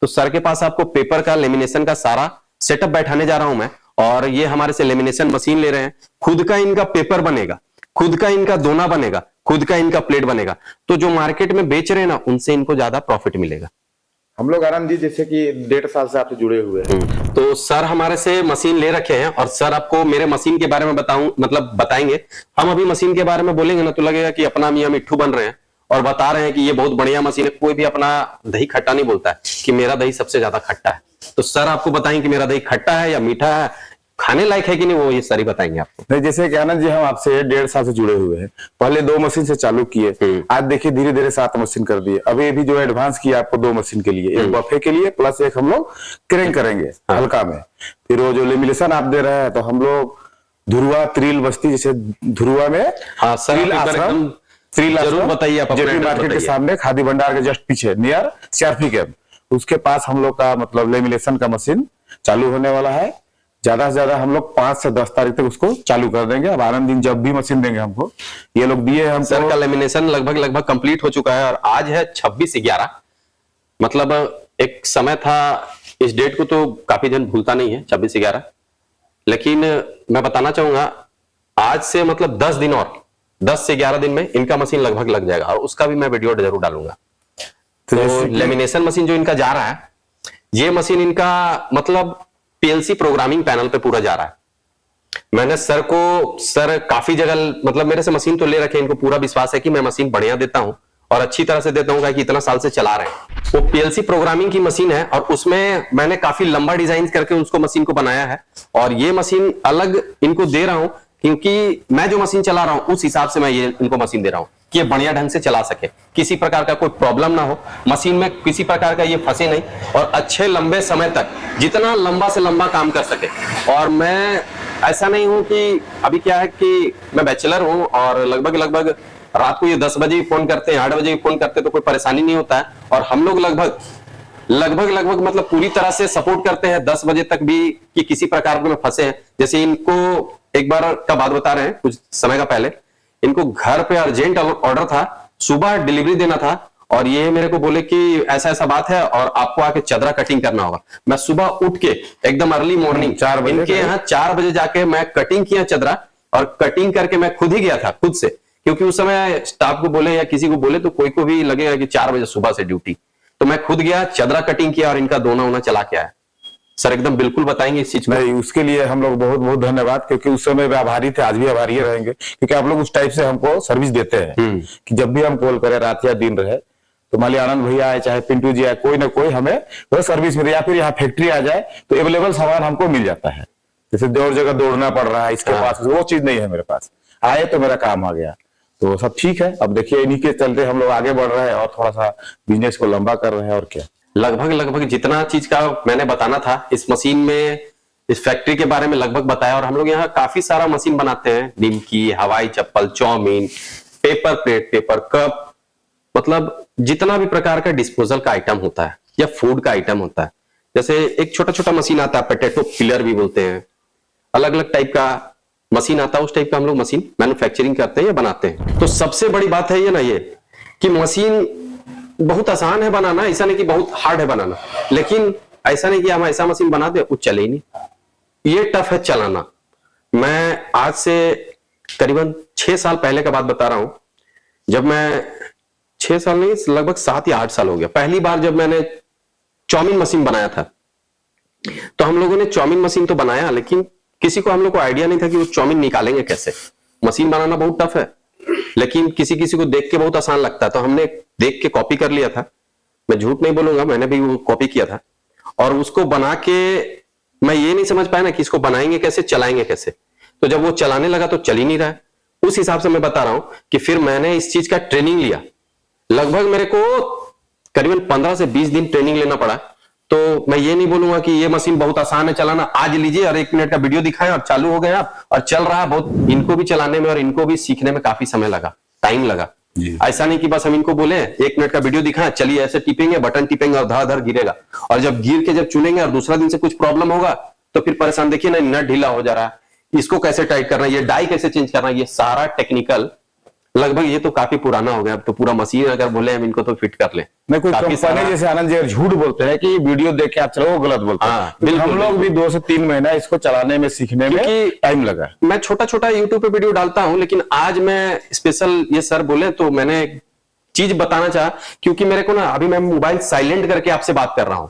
तो सर के पास आपको पेपर का, लेमिनेशन का सारा सेटअप बैठाने जा रहा हूं मैं, और ये हमारे से लेमिनेशन मशीन ले रहे हैं। खुद का इनका पेपर बनेगा, खुद का इनका दोना बनेगा, खुद का इनका प्लेट बनेगा। तो जो मार्केट में बेच रहे हैं ना, उनसे इनको ज्यादा प्रॉफिट मिलेगा। हम लोग आनंद जी जैसे कि 1.5 साल से आपसे जुड़े हुए हैं, तो सर हमारे से मशीन ले रखे हैं, और सर आपको मेरे मशीन के बारे में बताएंगे। हम अभी मशीन के बारे में बोलेंगे ना तो लगेगा कि अपना मियां मिट्ठू बन रहे हैं और बता रहे हैं कि ये बहुत बढ़िया मशीन है। कोई भी अपना दही खट्टा नहीं बोलता है कि मेरा दही सबसे ज्यादा खट्टा है। तो सर आपको बताएंगे कि मेरा दही खट्टा है या मीठा है, खाने लायक है कि नहीं, वो ये सर ही बताएंगे आपको। नहीं जैसे कि आनंद जी हम आपसे 1.5 साल से जुड़े हुए हैं। पहले 2 मशीन से चालू किए, आज देखिए धीरे धीरे 7 मशीन कर दिए। अभी जो एडवांस किया आपको 2 मशीन के लिए, एक बफे के लिए प्लस एक हम लोग क्रेन करेंगे हल्का में। फिर वो जो लेमिनेशन आप दे रहे हैं तो हम लोग धुरुआ त्रिल बस्ती, जैसे धुरुआ में जरूर बताइए आप। जेपी मार्केट के सामने खादी भंडार के जस्ट पीछे नियर सीआरपी कैंप, उसके पास हम लोग का मतलब लेमिनेशन का मशीन चालू होने वाला है। ज्यादा से ज्यादा हम लोग 5 से 10 तारीख तक उसको चालू कर देंगे। अब आनंद दिन जब भी मशीन देंगे हमको, ये लोग दिए हमको। सर का लेमिनेशन लगभग कंप्लीट हो चुका है और आज है 26/11। मतलब एक समय था, इस डेट को तो काफी जन भूलता नहीं है, 26/11। लेकिन मैं बताना चाहूंगा आज से मतलब 10 दिन और 10 से 11 दिन में इनका मशीन लगभग लग जाएगा, और उसका भी मैं वीडियो जरूर डालूंगा। तो लेमिनेशन मशीन जो इनका जा रहा है, ये मशीन इनका मतलब पीएलसी प्रोग्रामिंग पैनल पे पूरा जा रहा है। मैंने सर काफी जगह मतलब मेरे से मशीन तो ले रखे, इनको पूरा विश्वास है कि मैं मशीन बढ़िया देता हूं और अच्छी तरह से देता हूं, कि इतना साल से चला रहे हैं। वो पीएलसी प्रोग्रामिंग की मशीन है और उसमें मैंने काफी लंबा डिजाइन करके उसको मशीन को बनाया है। और ये मशीन अलग इनको दे रहा हूं क्योंकि मैं जो मशीन चला रहा हूं उस हिसाब से मैं ये इनको मशीन दे रहा हूं कि ये बढ़िया ढंग से चला सके, किसी प्रकार का कोई प्रॉब्लम ना हो, मशीन में किसी प्रकार का ये फंसे नहीं, और अच्छे लंबे समय तक जितना लंबा से लंबा काम कर सके। और मैं ऐसा नहीं हूं कि अभी क्या है कि मैं बैचलर हूं और लगभग रात को ये 10 बजे फोन करते हैं, 8 बजे फोन करते हैं, तो कोई परेशानी नहीं होता है। और हम लोग लगभग मतलब पूरी तरह से सपोर्ट करते हैं 10 बजे तक भी, कि किसी प्रकार में फंसे हैं। जैसे इनको एक बार का बात बता रहे हैं, कुछ समय का पहले इनको घर पे अर्जेंट ऑर्डर था, सुबह डिलीवरी देना था, और ये मेरे को बोले कि ऐसा ऐसा बात है और आपको आके चदरा कटिंग करना होगा। मैं सुबह उठ के एकदम अर्ली मॉर्निंग 4 बजे इनके यहाँ 4 बजे जाके मैं कटिंग किया चदरा, और कटिंग करके मैं खुद ही गया था खुद से, क्योंकि उस समय स्टाफ को बोले या किसी को बोले तो कोई को भी लगेगा कि 4 बजे सुबह से ड्यूटी। तो मैं खुद गया, चदरा कटिंग किया और इनका दोना वोना चला के आया। सर एकदम बिल्कुल बताएंगे इस चीज को। नहीं, उसके लिए हम लोग बहुत बहुत धन्यवाद, क्योंकि उस समय आभारी थे, आज भी आभारी रहेंगे, क्योंकि आप लोग उस टाइप से हमको सर्विस देते हैं कि जब भी हम कॉल करें, रात या दिन रहे, तो मान लिया आनंद भैया आए चाहे पिंटू जी आए, कोई ना कोई हमें वो सर्विस मिले, या फिर यहाँ फैक्ट्री आ जाए तो अवेलेबल सामान हमको मिल जाता है। जैसे और जगह दौड़ना पड़ रहा है इसके पास, वो चीज नहीं है मेरे पास, आए तो मेरा काम आ गया, तो सब ठीक है। अब देखिए इन्हीं के चलते हम लोग आगे बढ़ रहे हैं और थोड़ा सा बिजनेस को लंबा कर रहे हैं। और क्या लगभग जितना चीज का मैंने बताना था इस मशीन में, इस फैक्ट्री के बारे में लगभग बताया। और हम लोग यहाँ काफी सारा मशीन बनाते हैं, निमकी, हवाई चप्पल, chowmein, paper plate, paper cup, मतलब जितना भी प्रकार का डिस्पोजल का आइटम होता है या फूड का आइटम होता है। जैसे एक छोटा छोटा मशीन आता है, पोटैटो पिलर भी बोलते हैं, अलग अलग टाइप का मशीन आता है, उस टाइप का हम लोग मशीन मैन्युफैक्चरिंग करते हैं या बनाते हैं। तो सबसे बड़ी बात है ये ना, ये कि मशीन बहुत आसान है बनाना, ऐसा नहीं कि बहुत हार्ड है बनाना, लेकिन ऐसा नहीं कि हम ऐसा मशीन बना दे वो चले ही नहीं, ये टफ है चलाना। मैं आज से करीबन 6 साल पहले का बात बता रहा हूं, जब मैं 6 साल नहीं लगभग 7 या 8 साल हो गया, पहली बार जब मैंने चाउमीन मशीन बनाया था। तो हम लोगों ने चाउमीन मशीन तो बनाया, लेकिन किसी को हम लोग को आइडिया नहीं था कि वो चाउमीन निकालेंगे कैसे। मशीन बनाना बहुत टफ है, लेकिन किसी किसी को देख के बहुत आसान लगता है, तो हमने देख के कॉपी कर लिया था। मैं झूठ नहीं बोलूंगा, मैंने भी वो कॉपी किया था, और उसको बना के मैं ये नहीं समझ पाया ना कि इसको बनाएंगे कैसे, चलाएंगे कैसे। तो जब वो चलाने लगा तो चल ही नहीं रहा है। उस हिसाब से मैं बता रहा हूं कि फिर मैंने इस चीज का ट्रेनिंग लिया। लगभग मेरे को करीबन 15 से 20 दिन ट्रेनिंग लेना पड़ा। तो मैं ये नहीं बोलूंगा कि ये मशीन बहुत आसान है चलाना, आज लीजिए और 1 मिनट का वीडियो दिखाएं और चालू हो गए आप और चल रहा है। बहुत इनको भी चलाने में और इनको भी सीखने में काफी समय लगा, टाइम लगा। ऐसा नहीं कि बस हम इनको बोले 1 मिनट का वीडियो दिखाएं, चलिए ऐसे टिपेंगे, बटन टिपेंगे और धड़ गिरेगा, और जब गिर के जब चुनेंगे और दूसरा दिन से कुछ प्रॉब्लम होगा तो फिर परेशान। देखिए ना, नट ढीला हो जा रहा है, इसको कैसे टाइट करना है, ये डाई कैसे चेंज करना है, ये सारा टेक्निकल लगभग ये तो काफी पुराना हो गया। अब तो पूरा मशीन अगर बोले हम इनको तो फिट कर ले। नहीं, कोई काफी कंपनी जैसे आनंद जी झूठ बोलते हैं कि वीडियो देख के आप चलो, वो गलत बोलते हैं। हाँ, बिल्कुल, हम लोग भी 2 से 3 महीना इसको चलाने में, सीखने में टाइम लगा। मैं छोटा छोटा यूट्यूब पे वीडियो डालता हूं, लेकिन आज मैं स्पेशल ये सर बोले तो मैंने एक चीज बताना चाहा, क्योंकि मेरे को ना अभी मैं मोबाइल साइलेंट करके आपसे बात कर रहा हूं,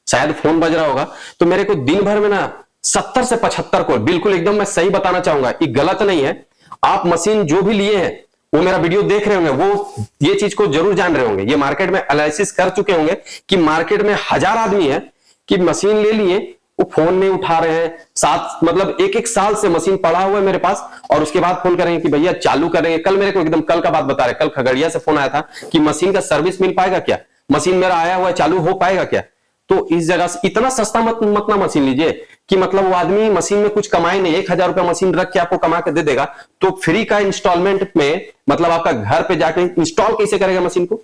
शायद फोन बज रहा होगा, तो मेरे को दिन भर में ना 70 से 75 कॉल, बिल्कुल एकदम मैं सही बताना चाहूंगा, ये गलत नहीं है। आप मशीन जो भी लिए हैं वो मेरा वीडियो देख रहे होंगे, वो ये चीज को जरूर जान रहे होंगे, ये मार्केट में एनालिसिस कर चुके होंगे कि मार्केट में 1000 आदमी है कि मशीन ले लिए, वो फोन नहीं उठा रहे हैं, साथ मतलब एक साल से मशीन पड़ा हुआ है मेरे पास, और उसके बाद फोन करेंगे कि भैया चालू करेंगे। कल मेरे को एकदम कल का बात बता रहे, कल खगड़िया से फोन आया था कि मशीन का सर्विस मिल पाएगा क्या, मशीन मेरा आया हुआ है चालू हो पाएगा क्या। तो इस जगह से इतना सस्ता मत ना मशीन लीजिए कि मतलब वो आदमी मशीन में कुछ कमाए नहीं, 1000 रुपया मशीन रख के आपको कमा के दे देगा, तो फ्री का इंस्टॉलमेंट में मतलब आपका घर पे जाके इंस्टॉल कैसे करेगा मशीन को।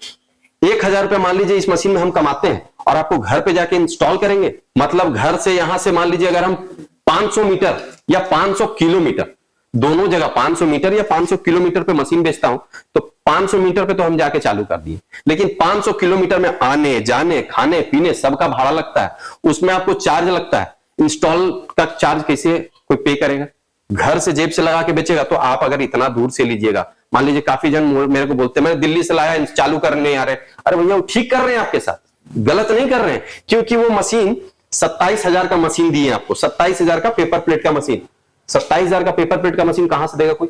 1000 रुपया मान लीजिए इस मशीन में हम कमाते हैं और आपको घर पे जाके इंस्टॉल करेंगे, मतलब घर से यहां से मान लीजिए अगर हम 500 मीटर या 500 किलोमीटर, दोनों जगह 500 मीटर या 500 किलोमीटर पे मशीन बेचता हूं, तो 500 मीटर पे तो हम जाके चालू कर दिए, लेकिन 500 किलोमीटर में आने जाने खाने पीने सबका भाड़ा लगता है, उसमें आपको चार्ज लगता है, इंस्टॉल का चार्ज कैसे कोई पे करेगा। घर से जेब से लगा के बेचेगा। तो आप अगर इतना दूर से लीजिएगा, मान लीजिए काफी जन मेरे को बोलते हैं मैं दिल्ली से लाया चालू करने नहीं आ रहे, अरे भैया वो ठीक कर रहे हैं आपके साथ, गलत नहीं कर रहे हैं, क्योंकि वो मशीन 27,000 का मशीन दिए आपको, 27,000 का पेपर प्लेट का मशीन, 27,000 का पेपर प्लेट का मशीन कहां से देगा कोई,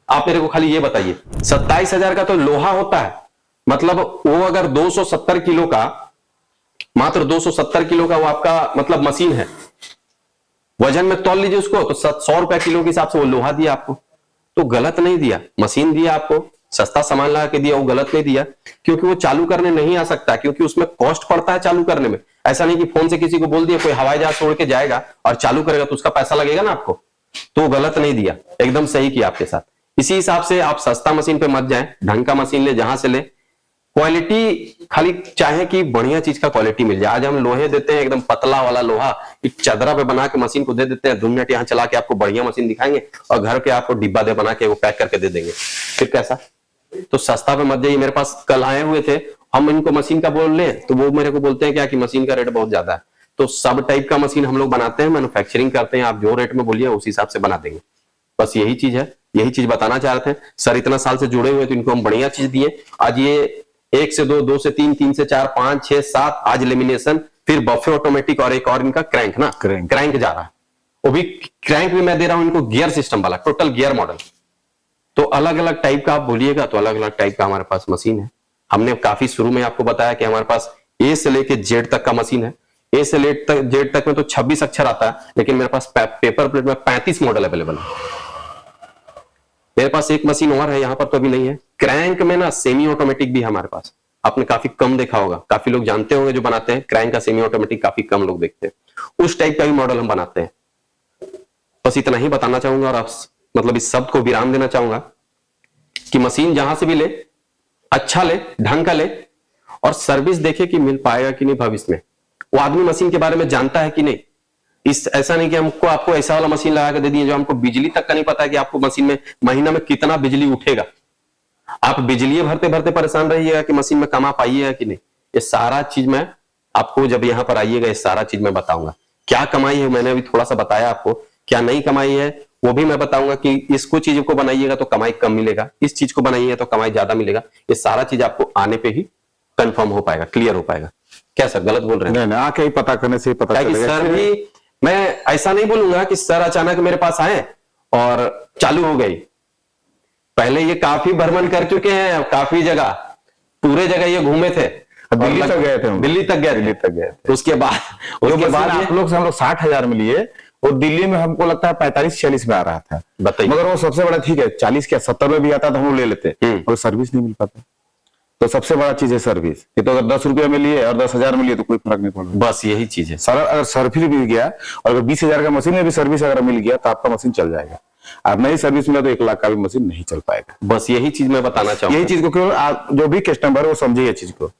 आप मेरे को खाली ये बताइए। 27,000 का तो लोहा होता है, मतलब वो अगर 270 किलो का, मात्र 270 किलो का वो आपका मतलब मशीन है, वजन में तौल लीजिए उसको तो 100 रुपए किलो के हिसाब से वो लोहा दिया आपको, तो गलत नहीं दिया। मशीन दिया आपको, सस्ता सामान लगा के दिया, वो गलत नहीं दिया, क्योंकि वो चालू करने नहीं आ सकता, क्योंकि उसमें कॉस्ट पड़ता है चालू करने में। ऐसा नहीं कि फोन से किसी को बोल दिया कोई हवाई जहाज छोड़ के जाएगा और चालू करेगा तो उसका पैसा लगेगा ना आपको, तो गलत नहीं दिया, एकदम सही किया आपके साथ। इसी हिसाब से आप सस्ता मशीन पे मत जाएं, ढंग का मशीन ले, जहां से ले क्वालिटी खाली चाहे कि बढ़िया चीज का क्वालिटी मिल जाए। आज हम लोहे देते हैं एकदम पतला वाला लोहा, एक चादरा पे बना के मशीन को दे देते हैं, 2 मिनट यहाँ चला के आपको बढ़िया मशीन दिखाएंगे और घर पे आपको डिब्बा दे बना के वो पैक करके दे देंगे, फिर कैसा। तो सस्ता पे मत जाइए। मेरे पास कल आए हुए थे, हम इनको मशीन का बोल ले तो वो मेरे को बोलते हैं क्या कि मशीन का रेट बहुत ज्यादा है। तो सब टाइप का मशीन हम लोग बनाते हैं, मैन्युफैक्चरिंग करते हैं, आप जो रेट में बोलिए उस हिसाब से बना देंगे। बस यही चीज है, यही चीज बताना चाह रहे थे। सर इतना साल से जुड़े हुए तो इनको हम बढ़िया चीज दिए। आज ये 1 से 2, 2 से 3, 3 से 4, 5, 6, 7, आज लेमिनेशन, फिर बफे ऑटोमेटिक और एक और इनका क्रैंक ना, क्रैंक जा रहा है, वो भी क्रैंक भी मैं दे रहा हूं इनको गियर सिस्टम वाला, टोटल गियर मॉडल। तो अलग अलग टाइप का आप बोलिएगा तो अलग अलग टाइप का हमारे पास मशीन है। हमने काफी शुरू में आपको बताया कि हमारे पास ए से लेके जेड तक का मशीन है। ए से जेड तक में तो 26 अक्षर आता है, लेकिन मेरे पास पेपर प्लेट में 35 मॉडल अवेलेबल है। मेरे पास एक मशीन और है, यहां पर तो अभी नहीं है। क्रैंक में ना सेमी ऑटोमेटिक भी है हमारे पास, आपने काफी कम देखा होगा, काफी लोग जानते होंगे जो बनाते हैं क्रैंक का सेमी ऑटोमेटिक, काफी कम लोग देखते हैं। उस टाइप का भी मॉडल हम बनाते हैं। बस इतना ही बताना चाहूंगा और आप मतलब इस शब्द को विराम देना चाहूंगा कि मशीन जहां से भी ले, अच्छा ले, ढंग का ले, और सर्विस देखे कि मिल पाएगा कि नहीं भविष्य में, वो आदमी मशीन के बारे में जानता है कि नहीं। इस ऐसा नहीं कि हमको आपको ऐसा वाला मशीन लगा के दे दिए जो हमको बिजली तक का नहीं पता है कि आपको मशीन में महीना में कितना बिजली उठेगा। आप बिजली भरते भरते परेशान रहिएगा कि मशीन में कमा पाइएगा कि नहीं। ये सारा चीज मैं आपको जब यहां पर आइएगा ये सारा चीज मैं बताऊंगा। क्या कमाई है मैंने अभी थोड़ा सा बताया आपको, क्या नहीं कमाई है वो भी मैं बताऊंगा कि इसको चीजों को बनाइएगा तो कमाई कम मिलेगा, इस चीज को बनाइएगा तो कमाई ज्यादा मिलेगा। ये सारा चीज आपको आने पे ही कंफर्म हो पाएगा, क्लियर हो पाएगा। क्या सर गलत बोल रहे हैं? नहीं, आके ही पता करने से पता चलेगा। सर भी मैं ऐसा नहीं बोलूंगा कि सर अचानक मेरे पास आए और चालू हो गई। पहले ये काफी भ्रमण कर चुके हैं, काफी जगह, पूरे जगह ये घूमे थे, दिल्ली तक गए थे, दिल्ली तक गए थे। उसके बाद आप लोग से हम लोग 60,000 में लिए और दिल्ली में हमको लगता है 45-46 में आ रहा था। बताइए, मगर वो सबसे बड़ा ठीक है 40 क्या 70 में भी आता तो हम लोग ले लेते, और सर्विस नहीं मिल पाता। तो सबसे बड़ा चीज है सर्विस। ये तो अगर 10 रुपया में लिए और 10,000 में लिए तो कोई फर्क नहीं पड़ रहा। बस यही चीज है सर। अगर सर्विस मिल गया और अगर 20,000 का मशीन में भी सर्विस अगर मिल गया तो आपका मशीन चल जाएगा। और नई सर्विस में तो 1 लाख का भी मशीन नहीं चल पाएगा। बस यही चीज मैं बताना चाहूंगा। यही चीज को केवल आप जो भी कस्टमर है वो समझे ये चीज को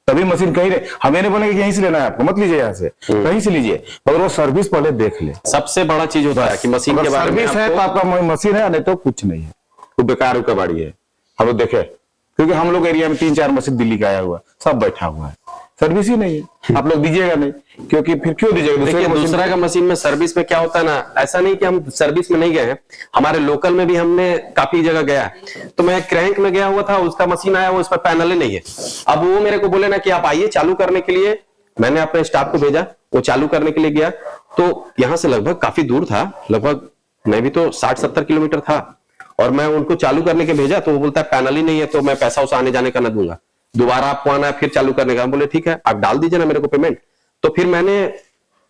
तभी मशीन कहीं नहीं, हमें नहीं बोलेंगे कि यहीं से लेना है आपको, मत लीजिए यहाँ से, कहीं से लीजिए, मगर वो सर्विस पहले देख ले। सबसे बड़ा चीज होता है कि मशीन के बारे में सर्विस है तो आपका मशीन है, नहीं तो कुछ नहीं है, वो बेकार का बाड़ी है। हम लोग देखे, क्योंकि हम लोग एरिया में 3-4 मशीन दिल्ली का आया हुआ, सब बैठा हुआ है, सर्विस ही नहीं है। आप लोग दीजिएगा नहीं, क्योंकि फिर क्यों दीजिएगा? दूसरा का मशीन में सर्विस में क्या होता है ना, ऐसा नहीं कि हम सर्विस में नहीं गए हैं, हमारे लोकल में भी हमने काफी जगह गया। तो मैं क्रैंक में गया हुआ था, उसका मशीन आया, वो इस पर पैनल ही नहीं है। अब वो मेरे को बोले ना कि आप आइए चालू करने के लिए, मैंने अपने स्टाफ को भेजा, वो चालू करने के लिए गया। तो यहाँ से लगभग काफी दूर था, लगभग मैं भी तो 60-70 किलोमीटर था, और मैं उनको चालू करने के भेजा तो वो बोलता है पैनल ही नहीं है, तो मैं पैसा उसे आने जाने का ना दूंगा, दोबारा आपको आना है फिर चालू करने का। बोले ठीक है, आप डाल दीजिए ना मेरे को पेमेंट। तो फिर मैंने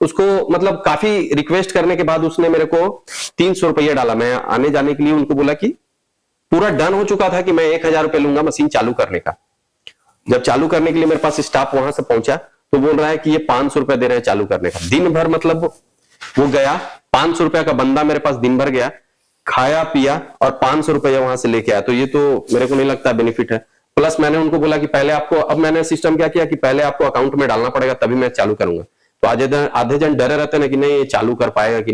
उसको मतलब काफी रिक्वेस्ट करने के बाद उसने मेरे को 300 रुपया डाला। मैं आने जाने के लिए उनको बोला कि पूरा डन हो चुका था कि मैं 1000 रुपया लूंगा मशीन चालू करने का। जब चालू करने के लिए मेरे पास स्टाफ वहां से पहुंचा तो बोल रहा है कि ये 500 रुपया दे रहे हैं चालू करने का। दिन भर मतलब वो गया, 500 रुपया का बंदा मेरे पास दिन भर गया, खाया पिया और 500 रुपया वहां से लेके आया। तो ये तो मेरे को नहीं लगता बेनिफिट है। प्लस मैंने उनको बोला कि पहले आपको, अब मैंने सिस्टम क्या किया कि पहले आपको अकाउंट में डालना पड़ेगा तभी मैं चालू करूंगा। तो आधे जन डरे रहते ना कि नहीं ये चालू कर पाएगा कि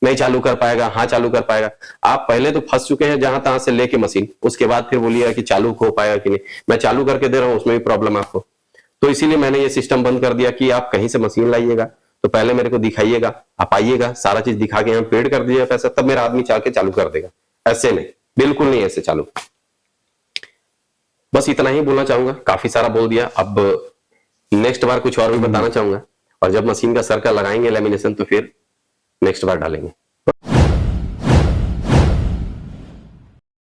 नहीं चालू कर पाएगा, हाँ चालू कर पाएगा। आप पहले तो फंस चुके हैं जहां तहां से लेके मशीन, उसके बाद फिर बोलिएगा कि चालू हो पाएगा कि नहीं। मैं चालू करके दे रहा हूं, उसमें भी प्रॉब्लम है आपको। तो इसीलिए मैंने ये सिस्टम बंद कर दिया कि आप कहीं से मशीन लाइएगा तो पहले मेरे को दिखाइएगा, आप आइएगा, सारा चीज दिखा के यहाँ पेड कर दीजिएगा पैसा, तब मेरा आदमी चाह के चालू कर देगा। ऐसे नहीं, बिल्कुल नहीं ऐसे चालू। बस इतना ही बोलना चाहूंगा, काफी सारा बोल दिया। अब नेक्स्ट बार कुछ और भी बताना चाहूंगा, और जब मशीन का सर्कल लगाएंगे लेमिनेशन तो फिर नेक्स्ट बार डालेंगे।